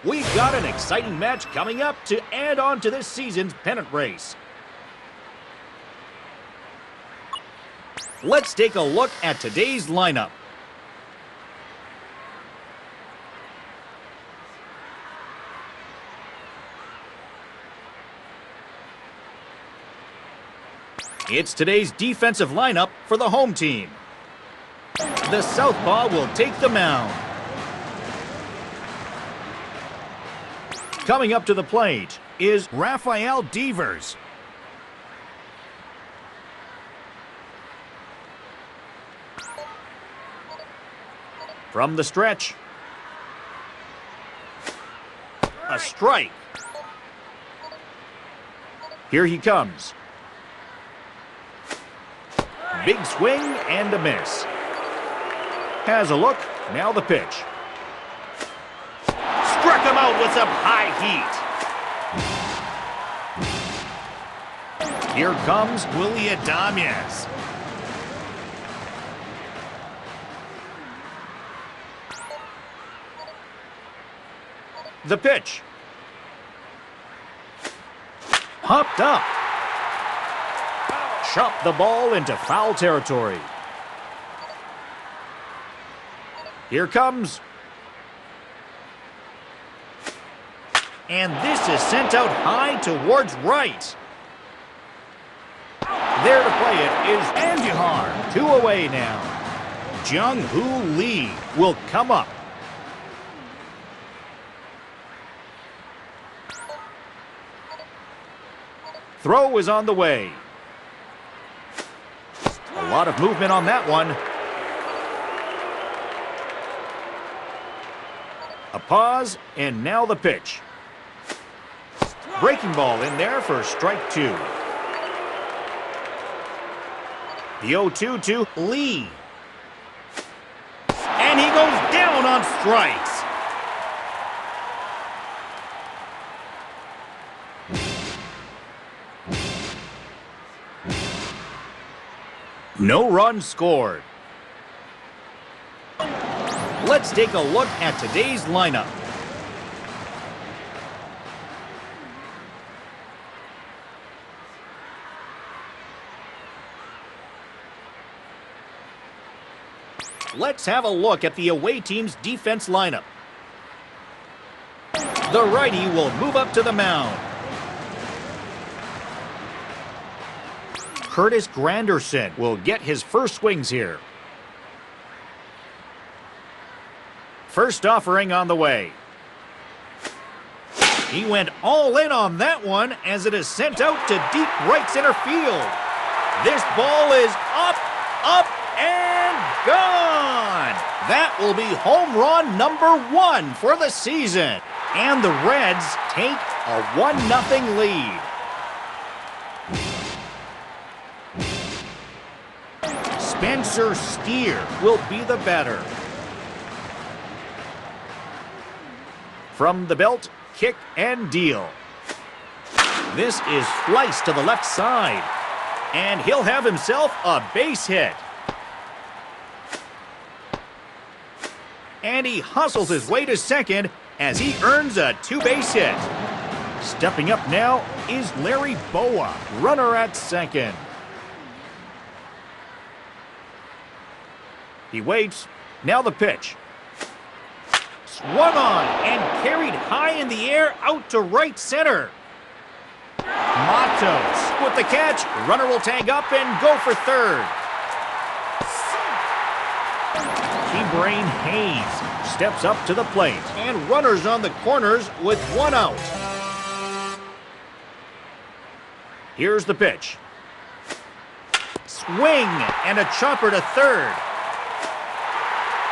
We've got an exciting match coming up to add on to this season's pennant race. Let's take a look at today's lineup. It's today's defensive lineup for the home team. The southpaw will take the mound. Coming up to the plate is Rafael Devers. From the stretch, a strike. Here he comes. Big swing and a miss. Has a look, now the pitch. Struck him out with some high heat. Here comes Willy Adames. The pitch. Hopped up. Chopped the ball into foul territory. Here comes. And this is sent out high towards right. There to play it is Andujar. 2 away now. Jung-Hoo Lee will come up. Throw is on the way. A lot of movement on that one. A pause, and now the pitch. Breaking ball in there for strike 2. The 0-2 to Lee. And he goes down on strikes. No runs scored. Let's take a look at today's lineup. Let's have a look at the away team's defense lineup. The righty will move up to the mound. Curtis Granderson will get his first swings here. First offering on the way. He went all in on that one as it is sent out to deep right center field. This ball is up, and gone. That will be home run number 1 for the season. And the Reds take a 1-0 lead. Spencer Steer will be the batter. From the belt, kick and deal. This is sliced to the left side. And he'll have himself a base hit. And he hustles his way to second as he earns a 2-base hit. Stepping up now is Larry Boa, runner at second. He waits. Now the pitch. Swung on and carried high in the air out to right center. Matos with the catch. Runner will tag up and go for third. Ke'Bryan Hayes steps up to the plate. And runners on the corners with 1 out. Here's the pitch. Swing and a chopper to third.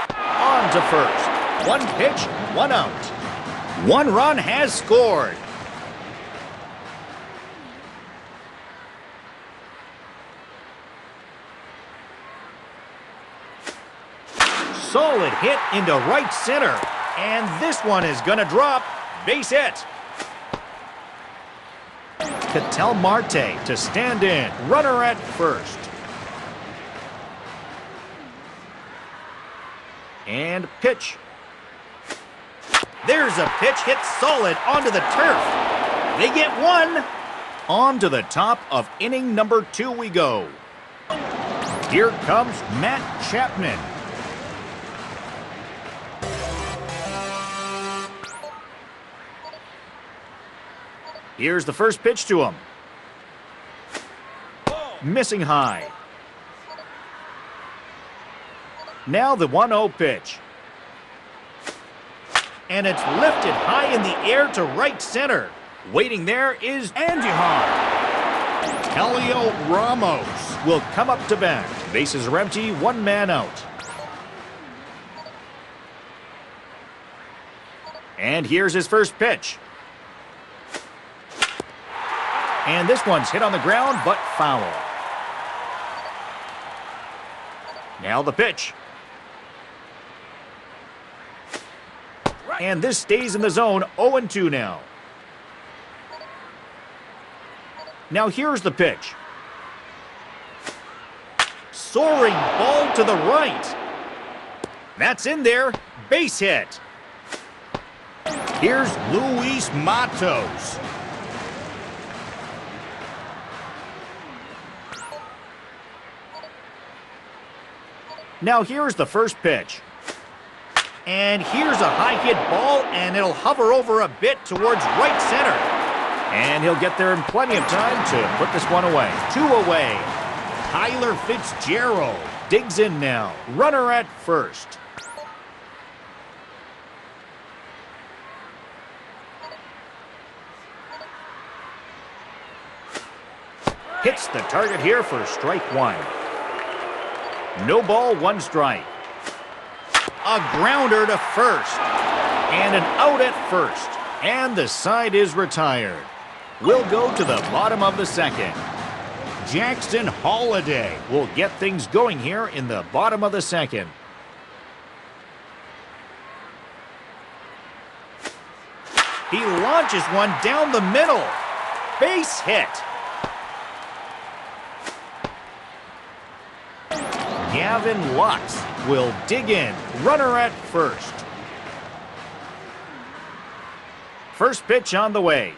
On to first. 1 pitch, 1 out. 1 run has scored. Solid hit into right center. And this one is going to drop. Base hit. Ketel Marte to stand in. Runner at first. And pitch. There's a pitch hit solid onto the turf. They get one. On to the top of inning number 2 we go. Here comes Matt Chapman. Here's the first pitch to him. Missing high. Now the 1-0 pitch. And it's lifted high in the air to right center. Waiting there is Andujar. Heliot Ramos will come up to bat. Bases are empty, 1 man out. And here's his first pitch. And this one's hit on the ground, but foul. Now the pitch. And this stays in the zone, 0-2 now. Now here's the pitch. Soaring ball to the right. That's in there. Base hit. Here's Luis Matos. Now here's the first pitch. And here's a high hit ball, and it'll hover over a bit towards right center. And he'll get there in plenty of time to put this one away. 2 away. Tyler Fitzgerald digs in now. Runner at first. Hits the target here for strike 1. No ball, 1 strike. A grounder to first. And an out at first. And the side is retired. We'll go to the bottom of the second. Jackson Holliday will get things going here in the bottom of the second. He launches one down the middle. Base hit. Gavin Lux will dig in. Runner at first. First pitch on the way.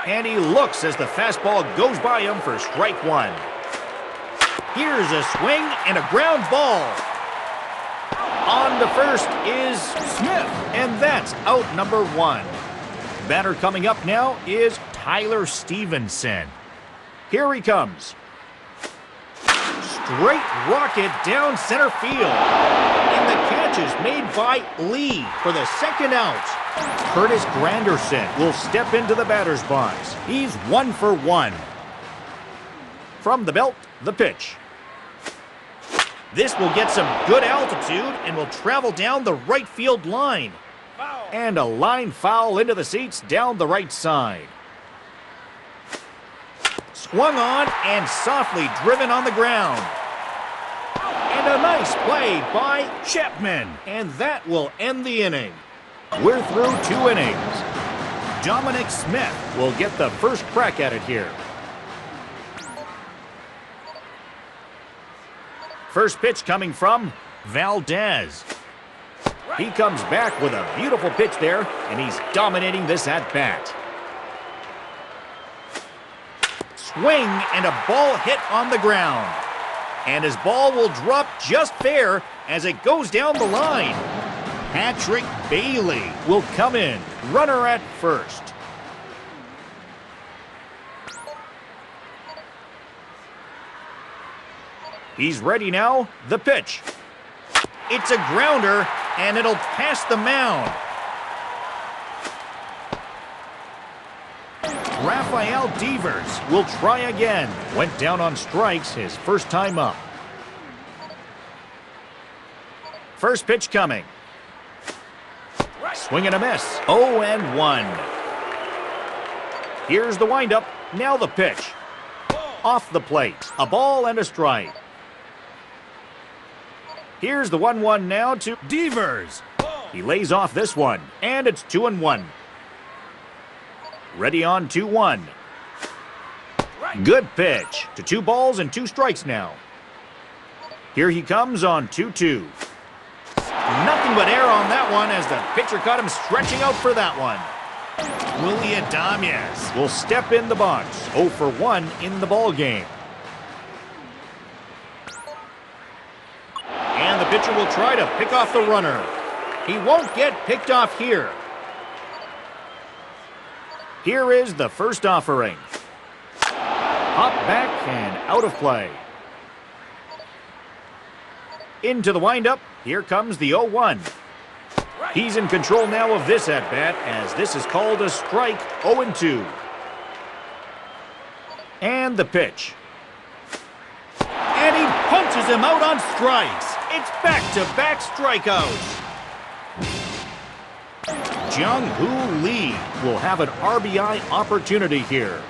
And he looks as the fastball goes by him for strike 1. Here's a swing and a ground ball. On to first is Smith, and that's out number 1. Batter coming up now is Tyler Stevenson. Here he comes. Straight rocket down center field. And the catch is made by Lee for the second out. Curtis Granderson will step into the batter's box. He's 1 for 1. From the belt, the pitch. This will get some good altitude and will travel down the right field line. And a line foul into the seats down the right side. Swung on and softly driven on the ground. And a nice play by Chapman. And that will end the inning. We're through 2 innings. Dominic Smith will get the first crack at it here. First pitch coming from Valdez. He comes back with a beautiful pitch there, and he's dominating this at-bat. Swing and a ball hit on the ground. And his ball will drop just fair as it goes down the line. Patrick Bailey will come in. Runner at first. He's ready now. The pitch. It's a grounder, and it'll pass the mound. Rafael Devers will try again. Went down on strikes his first time up. First pitch coming. Swing and a miss. 0-1. Here's the windup. Now the pitch. Off the plate. A ball and a strike. Here's the 1-1 now to Devers. He lays off this one, and it's 2-1. Ready on 2-1. Good pitch to 2 balls and 2 strikes now. Here he comes on 2-2. Nothing Nothing but air on that one as the pitcher caught him stretching out for that one. Willy Adames will step in the box. 0 for 1 in the ball game. And the pitcher will try to pick off the runner. He won't get picked off here. Here is the first offering. Hop back and out of play. Into the windup. Here comes the 0-1. He's in control now of this at-bat as this is called a strike. 0-2. And the pitch. And he punches him out on strikes. It's back-to-back strikeouts. Jung-Hoo Lee will have an RBI opportunity here.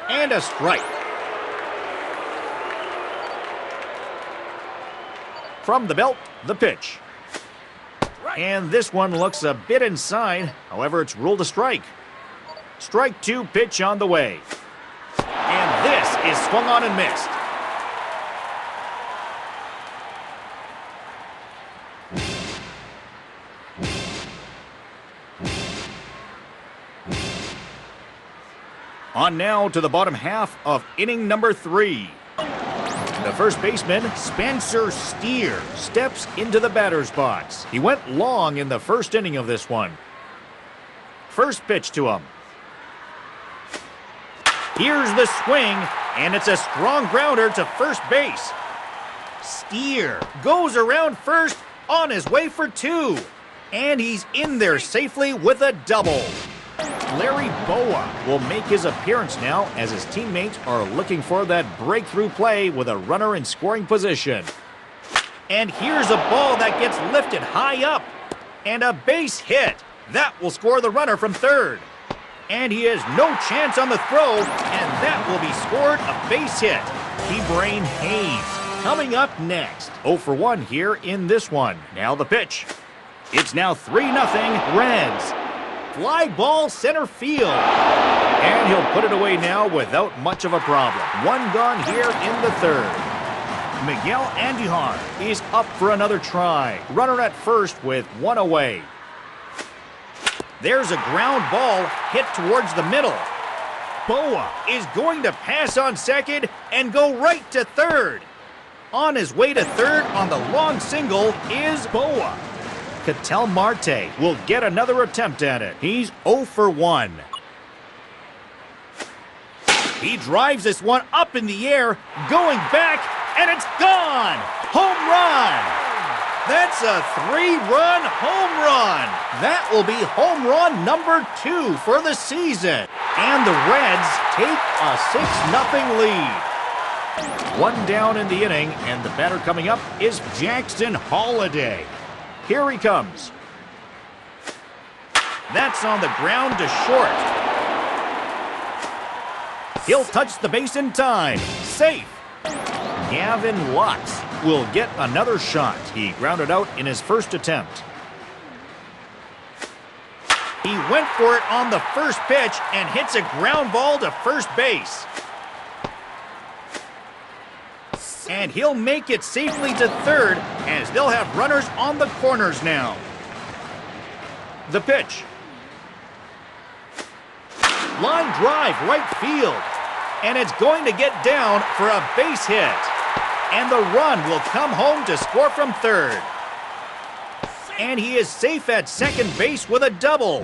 And a strike. From the belt, the pitch. And this one looks a bit inside. However, it's ruled a strike. Strike 2 pitch on the way. And this is swung on and missed. On now to the bottom half of inning number 3. The first baseman, Spencer Steer, steps into the batter's box. He went long in the first inning of this one. First pitch to him. Here's the swing, and it's a strong grounder to first base. Steer goes around first on his way for 2. And he's in there safely with a double. Larry Bowa will make his appearance now as his teammates are looking for that breakthrough play with a runner in scoring position. And here's a ball that gets lifted high up. And a base hit. That will score the runner from third. And he has no chance on the throw, and that will be scored a base hit. Ke'Bryan Hayes coming up next. 0 for 1 here in this one. Now the pitch. It's now 3-0 Reds. Fly ball center field. And he'll put it away now without much of a problem. One gone here in the third. Miguel Andujar is up for another try. Runner at first with 1 away. There's a ground ball hit towards the middle. Bowa is going to pass on second and go right to third. On his way to third on the long single is Bowa. Ketel Marte will get another attempt at it. He's 0 for 1. He drives this one up in the air, going back, and it's gone! Home run! That's a 3-run home run! That will be home run number 2 for the season. And the Reds take a 6-0 lead. One down in the inning, and the batter coming up is Jackson Holliday. Here he comes. That's on the ground to short. He'll touch the base in time. Safe. Gavin Lux will get another shot. He grounded out in his first attempt. He went for it on the first pitch and hits a ground ball to first base. And he'll make it safely to third as they'll have runners on the corners now. The pitch. Line drive right field. And it's going to get down for a base hit. And the run will come home to score from third. And he is safe at second base with a double.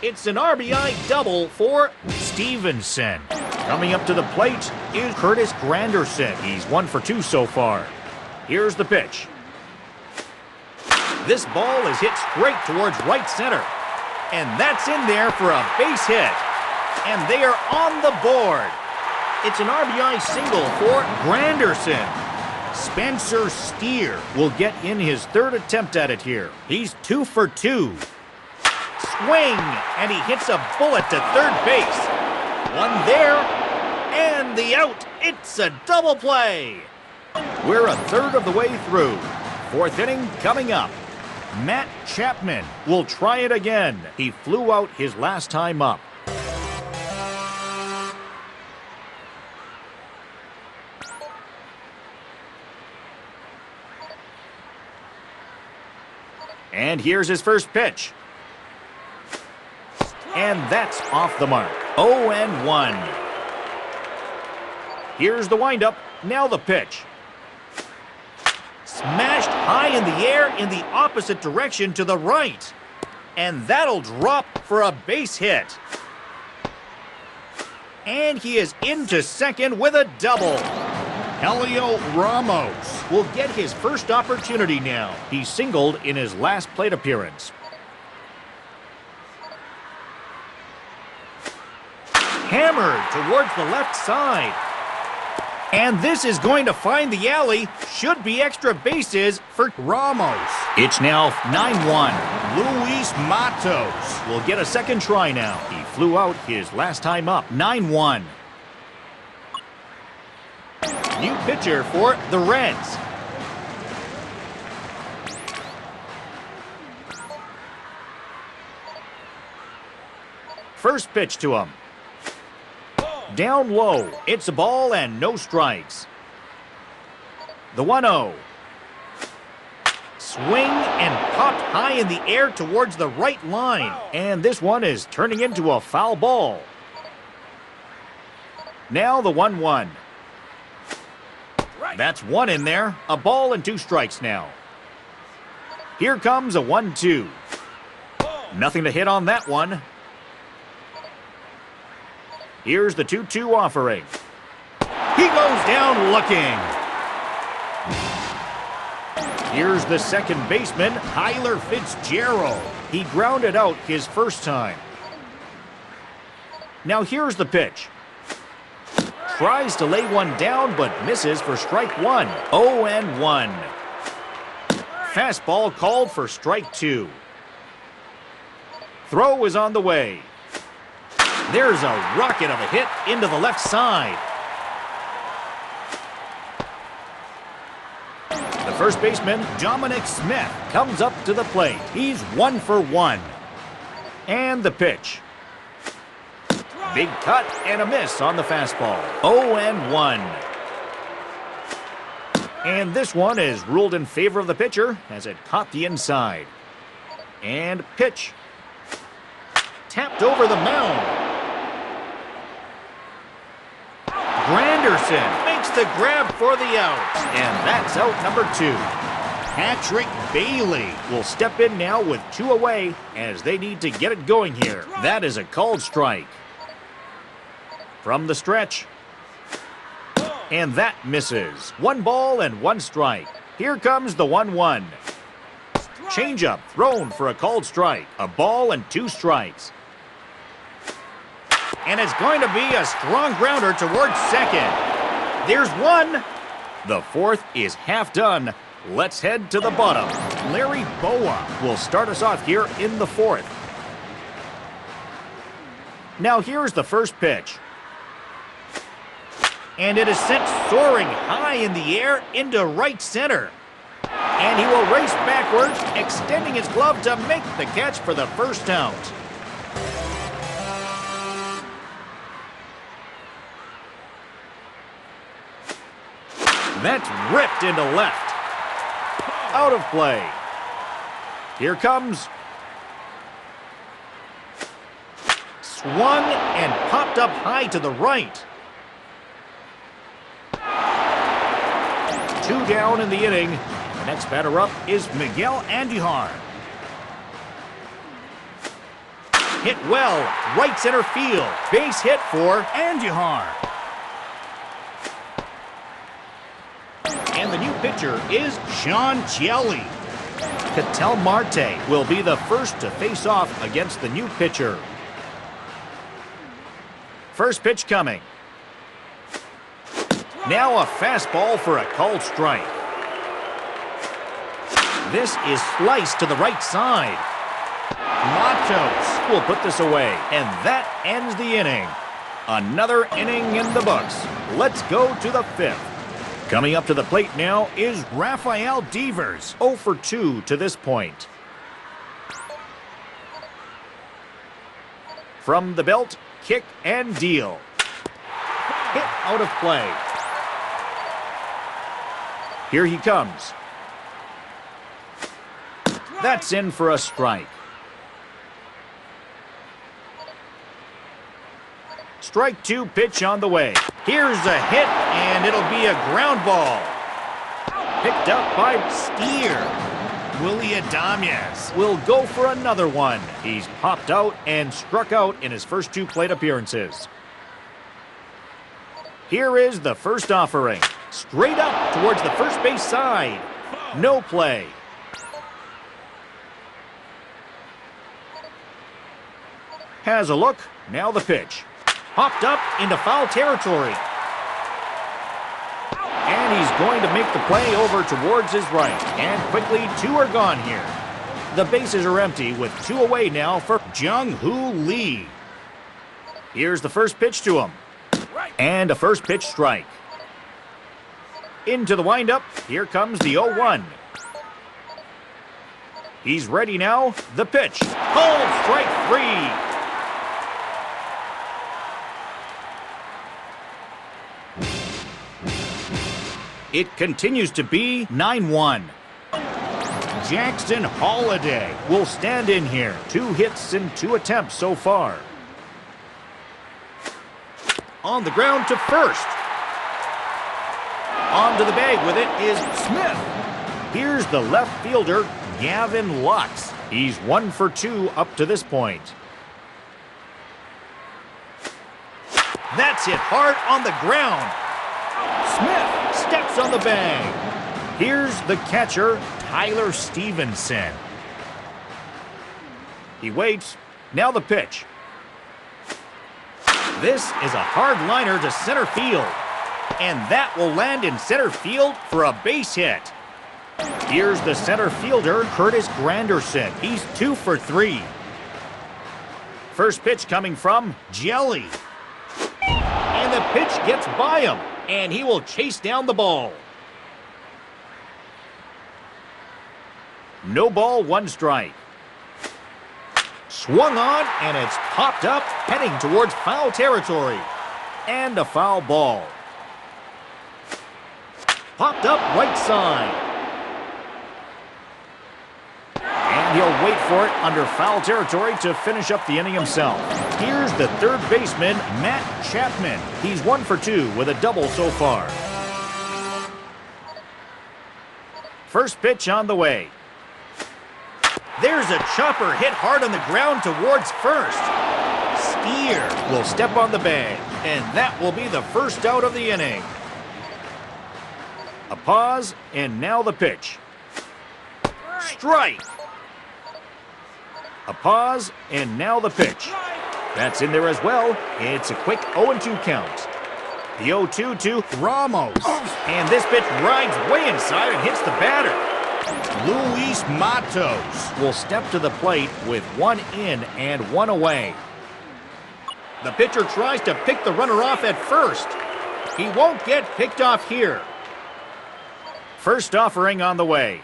It's an RBI double for Stevenson. Coming up to the plate is Curtis Granderson. He's 1 for 2 so far. Here's the pitch. This ball is hit straight towards right center. And that's in there for a base hit. And they are on the board. It's an RBI single for Granderson. Spencer Steer will get in his third attempt at it here. He's 2 for 2. Swing, and he hits a bullet to third base. One there, and the out. It's a double play. We're a third of the way through. Fourth inning coming up. Matt Chapman will try it again. He flew out his last time up. And here's his first pitch. And that's off the mark. 0-1. Here's the windup. Now the pitch. Smashed high in the air in the opposite direction to the right. And that'll drop for a base hit. And he is into second with a double. Heliot Ramos will get his first opportunity now. He singled in his last plate appearance. Hammered towards the left side. And this is going to find the alley. Should be extra bases for Ramos. It's now 9-1. Luis Matos will get a second try now. He flew out his last time up. 9-1. New pitcher for the Reds. First pitch to him. Down low. It's a ball and no strikes. The 1-0. Swing and popped high in the air towards the right line. And this one is turning into a foul ball. Now the 1-1. That's one in there. A ball and 2 strikes now. Here comes a 1-2. Nothing to hit on that one. Here's the 2-2 offering. He goes down looking. Here's the second baseman, Tyler Fitzgerald. He grounded out his first time. Now here's the pitch. Tries to lay one down, but misses for strike 1. 0-1. Fastball called for strike 2. Throw is on the way. There's a rocket of a hit into the left side. The first baseman, Dominic Smith, comes up to the plate. He's 1 for 1. And the pitch. Big cut and a miss on the fastball. 0-1. And this one is ruled in favor of the pitcher as it caught the inside. And pitch. Tapped over the mound. Granderson makes the grab for the out. And that's out number 2. Patrick Bailey will step in now with 2 away as they need to get it going here. That is a called strike. From the stretch. And that misses. 1 ball and 1 strike. Here comes the 1-1. Changeup thrown for a called strike. A ball and 2 strikes. And it's going to be a strong grounder towards second. There's one. The 4th is half done. Let's head to the bottom. Larry Bowa will start us off here in the 4th. Now here's the first pitch. And it is sent soaring high in the air into right center. And he will race backwards, extending his glove to make the catch for the first out. That's ripped into left. Out of play. Here comes. Swung and popped up high to the right. 2 down in the inning. The next batter up is Miguel Andujar. Hit well, right center field. Base hit for Andujar. And the new pitcher is Sean Kelly. Ketel Marte will be the first to face off against the new pitcher. First pitch coming. Now a fastball for a called strike. This is sliced to the right side. Matos will put this away, and that ends the inning. Another inning in the books. Let's go to the 5th. Coming up to the plate now is Rafael Devers, 0 for 2 to this point. From the belt, kick and deal. Hit out of play. Here he comes. That's in for a strike. Strike 2 pitch on the way. Here's a hit, and it'll be a ground ball. Picked up by Steer. Willie Adames will go for another one. He's popped out and struck out in his first 2 plate appearances. Here is the first offering. Straight up towards the first base side. No play. Has a look. Now the pitch. Popped up into foul territory. And he's going to make the play over towards his right. And quickly, 2 are gone here. The bases are empty with 2 away now for Jung-Hoo Lee. Here's the first pitch to him. And a first pitch strike. Into the windup. Here comes the 0-1. He's ready now. The pitch. Called strike 3. It continues to be 9-1. Jackson Holliday will stand in here. 2 hits in 2 attempts so far. On the ground to first. Onto the bag with it is Smith. Here's the left fielder, Gavin Lux. He's 1 for 2 up to this point. That's hit hard on the ground. Smith steps on the bag. Here's the catcher, Tyler Stevenson. He waits. Now the pitch. This is a hard liner to center field. And that will land in center field for a base hit. Here's the center fielder, Curtis Granderson. He's 2 for 3. First pitch coming from Jelly. And the pitch gets by him. And he will chase down the ball. No ball, 1 strike. Swung on, and it's popped up, heading towards foul territory. And a foul ball. Popped up right side. And he'll wait for it under foul territory to finish up the inning himself. Here's the third baseman, Matt Chapman. He's 1 for 2 with a double so far. First pitch on the way. There's a chopper hit hard on the ground towards first. Steer will step on the bag, and that will be the first out of the inning. A pause, and now the pitch. Strike. A pause, and now the pitch. That's in there as well. It's a quick 0-2 count. The 0-2 to Ramos. And this pitch rides way inside and hits the batter. Luis Matos will step to the plate with 1 in and 1 away. The pitcher tries to pick the runner off at first. He won't get picked off here. First offering on the way.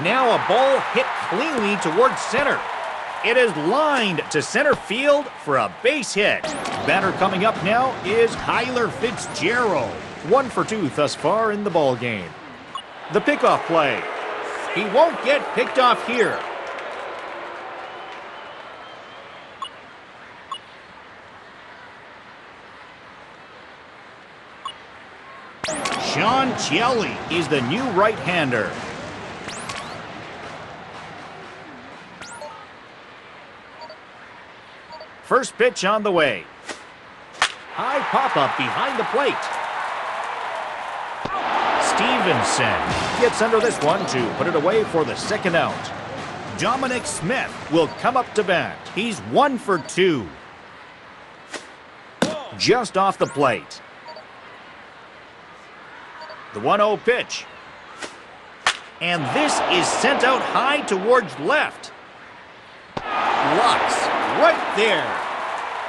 Now a ball hit cleanly towards center. It is lined to center field for a base hit. Batter coming up now is Tyler Fitzgerald. 1 for 2 thus far in the ball game. The pickoff play. He won't get picked off here. Sean Chielli is the new right-hander. First pitch on the way. High pop-up behind the plate. Stevenson gets under this one to put it away for the second out. Dominic Smith will come up to bat. He's 1 for 2. Just off the plate. The 1-0 pitch. And this is sent out high towards left. Lux right there.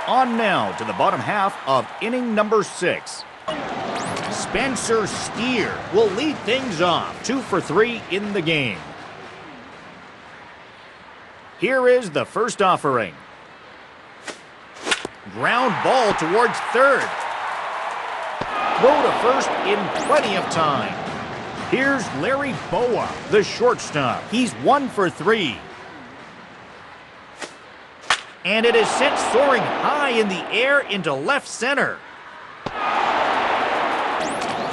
On now to the bottom half of inning number 6. Spencer Steer will lead things off. 2 for 3 in the game. Here is the first offering. Ground ball towards third. Throw to first in plenty of time. Here's Larry Bowa, the shortstop. He's 1 for 3. And it is sent soaring high in the air into left center.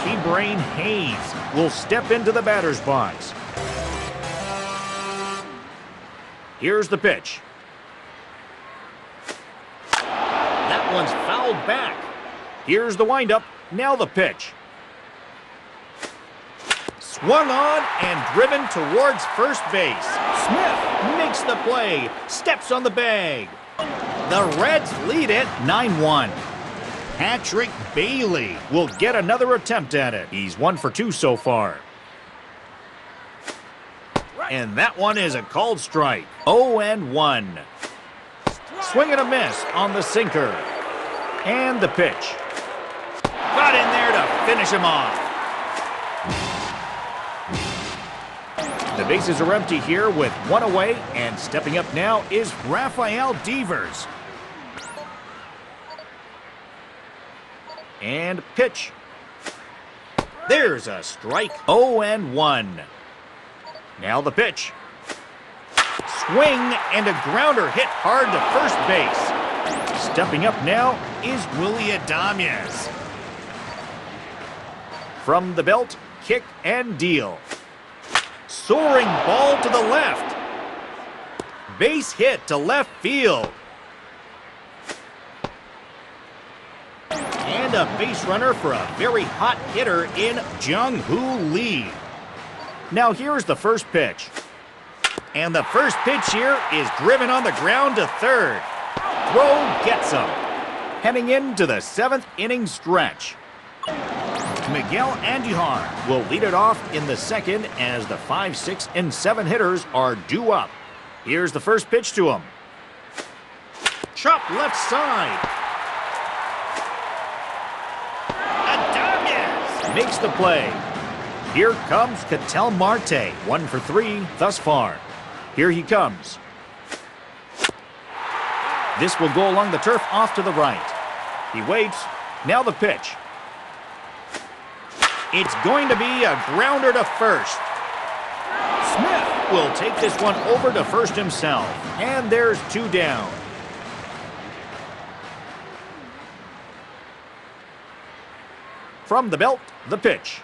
Ke'Bryan Hayes will step into the batter's box. Here's the pitch. That one's fouled back. Here's the windup. Now the pitch. Swung on and driven towards first base. Smith makes the play, steps on the bag. The Reds lead it 9-1. Patrick Bailey will get another attempt at it. He's 1 for 2 so far. And that one is a called strike. 0-1. Swing and a miss on the sinker. And the pitch. Got in there to finish him off. The bases are empty here with 1 away, and stepping up now is Rafael Devers. And pitch. There's a strike. 0-1. Now the pitch. Swing and a grounder hit hard to first base. Stepping up now is Willy Adames. From the belt, kick and deal. Soaring ball to the left. Base hit to left field. And a base runner for a very hot hitter in Jung-Hoo Lee. Now here's the first pitch. And the first pitch here is driven on the ground to third. Throw gets him. Heading into the 7th inning stretch. Miguel Andujar will lead it off in the second as the 5, 6, and 7 hitters are due up. Here's the first pitch to him. Chop left side. Adames makes the play. Here comes Ketel Marte, 1 for 3 thus far. Here he comes. This will go along the turf off to the right. He waits. Now the pitch. It's going to be a grounder to first. Smith will take this one over to first himself. And there's 2 down. From the belt, the pitch.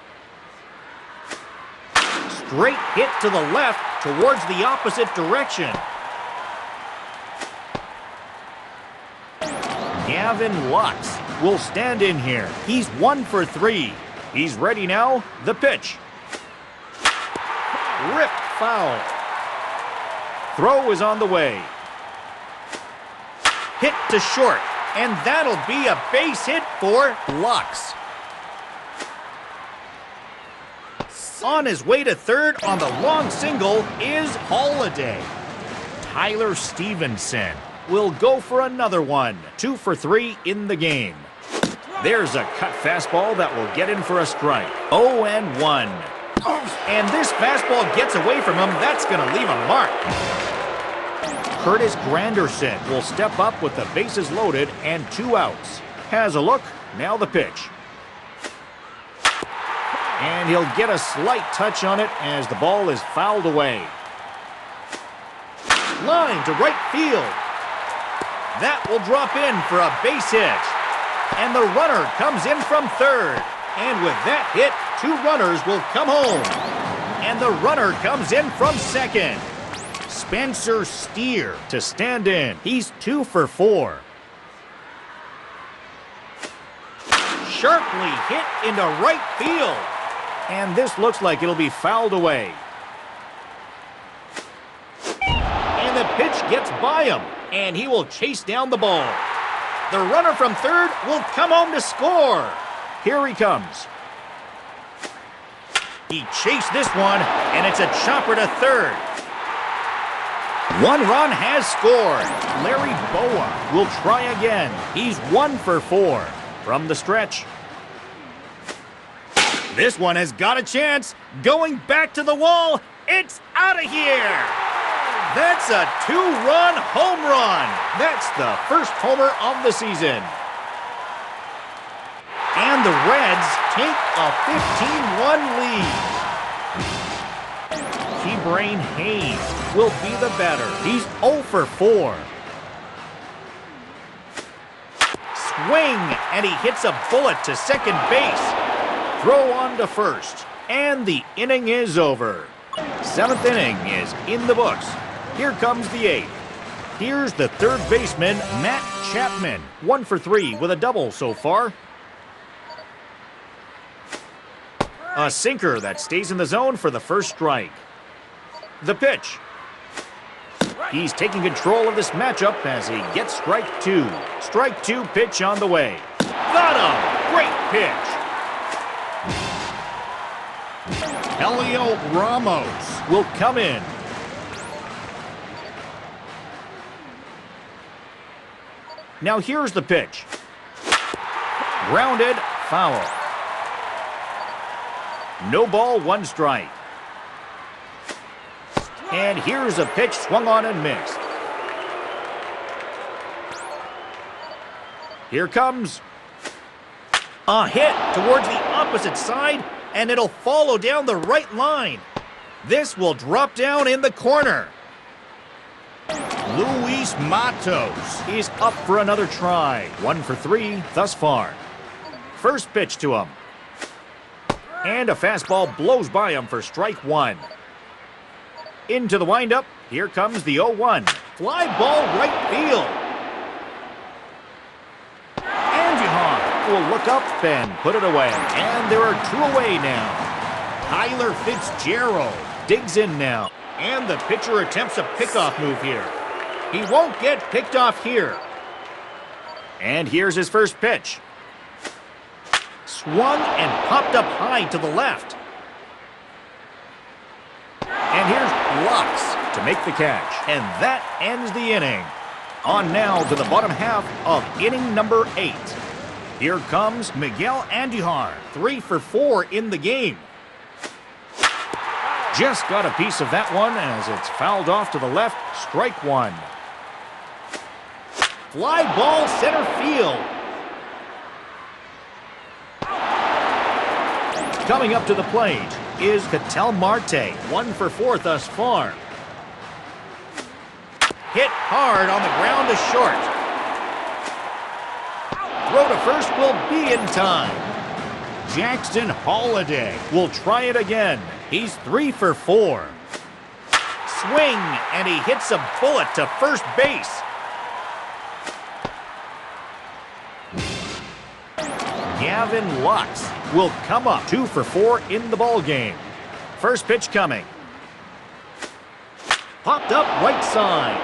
Straight hit to the left towards the opposite direction. Gavin Lux will stand in here. He's 1 for 3. He's ready now. The pitch. Ripped foul. Throw is on the way. Hit to short, and that'll be a base hit for Lux. On his way to third on the long single is Holiday. Tyler Stevenson will go for another one. 2 for 3 in the game. There's a cut fastball that will get in for a strike. 0-1. And this fastball gets away from him. That's going to leave a mark. Curtis Granderson will step up with the bases loaded and 2 outs. Has a look. Now the pitch. And he'll get a slight touch on it as the ball is fouled away. Line to right field. That will drop in for a base hit. And the runner comes in from third. And with that hit, 2 runners will come home. And the runner comes in from second. Spencer Steer to stand in. He's 2 for 4. Sharply hit into right field. And this looks like it'll be fouled away. And the pitch gets by him. And he will chase down the ball. The runner from third will come home to score. Here he comes. He chased this one, and it's a chopper to third. 1 run has scored. Larry Bowa will try again. He's 1 for 4. From the stretch. This one has got a chance. Going back to the wall. It's out of here. That's a 2-run home run. That's the first homer of the season. And the Reds take a 15-1 lead. Brain Hayes will be the batter. He's 0 for 4. Swing, and he hits a bullet to second base. Throw on to first, and the inning is over. 7th inning is in the books. Here comes the 8th. Here's the third baseman, Matt Chapman. 1 for 3 with a double so far. A sinker that stays in the zone for the first strike. The pitch. He's taking control of this matchup as he gets strike 2. Strike 2 pitch on the way. Got him! Great pitch. Helio Ramos will come in. Now here's the pitch. Grounded, foul. No ball, 1 strike. And here's a pitch swung on and missed. Here comes a hit towards the opposite side, and it'll follow down the right line. This will drop down in the corner. Luis Matos is up for another try. 1 for 3 thus far. First pitch to him. And a fastball blows by him for strike 1. Into the windup. Here comes the 0-1. Fly ball right field. Andujar will look up and put it away. And there are 2 away now. Tyler Fitzgerald digs in now. And the pitcher attempts a pickoff move here. He won't get picked off here. And here's his first pitch. Swung and popped up high to the left. And here's Lux to make the catch. And that ends the inning. On now to the bottom half of inning number 8. Here comes Miguel Andujar, 3 for 4 in the game. Just got a piece of that one as it's fouled off to the left. Strike 1. Fly ball center field. Coming up to the plate is Ketel Marte. 1 for 4 thus far. Hit hard on the ground to short. Throw to first will be in time. Jackson Holliday will try it again. He's 3 for 4. Swing, and he hits a bullet to first base. Gavin Lux will come up 2 for 4 in the ball game. First pitch coming. Popped up right side.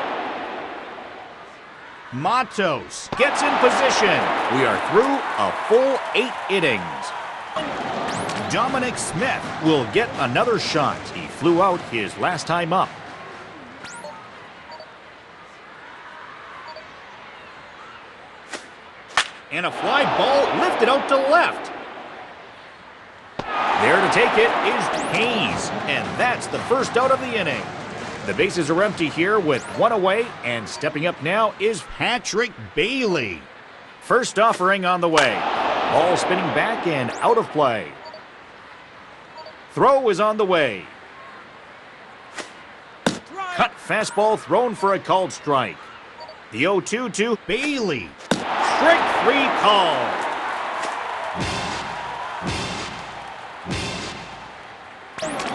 Matos gets in position. We are through a full 8 innings. Dominic Smith will get another shot. He flew out his last time up. And a fly ball lifted out to left. There to take it is Hayes, and that's the first out of the inning. The bases are empty here with 1 away, and stepping up now is Patrick Bailey. First offering on the way. Ball spinning back and out of play. Throw is on the way. Cut fastball thrown for a called strike. The 0-2 to Bailey. Strike 3 call.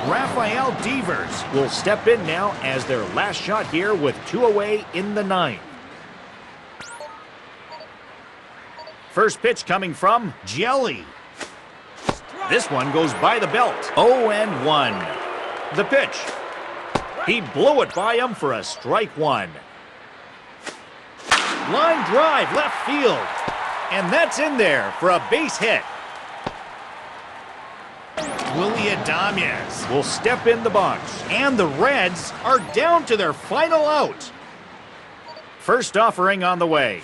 Rafael Devers will step in now as their last shot here with 2 away in the 9th. First pitch coming from Jelly. This one goes by the belt. 0-1. The pitch. He blew it by him for a strike 1. Line drive left field. And that's in there for a base hit. Willy Adames will step in the box. And the Reds are down to their final out. First offering on the way.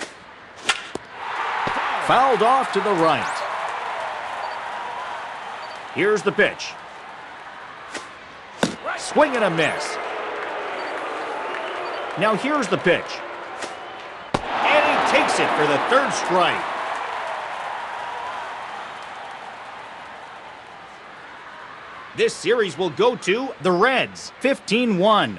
Fouled off to the right. Here's the pitch. Swing and a miss. Now here's the pitch. And he takes it for the 3rd strike. This series will go to the Reds, 15-1.